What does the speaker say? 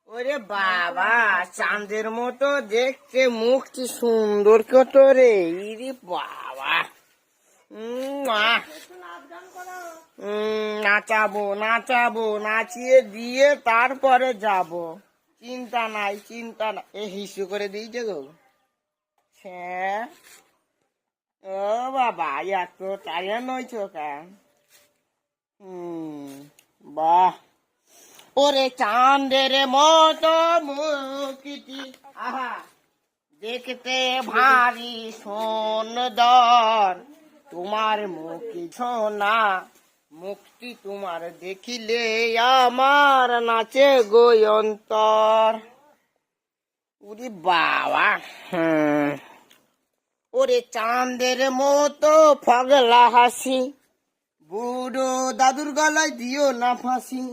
ওরে বাবা, চাঁদের মতো দেখতে, মুখটি সুন্দর কত রে, ইরে বাবা। নাচাবো নাচাবো, নাচিয়ে দিয়ে তারপরে যাব। চিন্তা নাই চিন্তা নাই। হিসু করে দিয়েছে গো। হ্যাঁ, ও বাবা, এত টাইয়া নইছ কেন? বাহ, ওরে চাঁদের মতো মুখটি, আহা দেখতে ভারী সুন্দর, তোমার মুখি সোনা, মুক্তি তোমার দেখিলে আমার নাচে গো অন্তর। উরি বাবা, ওরে চাঁদের মতো পাগলা হাসি, বুড়ো দাদুর গলায় দিও না ফাঁসি।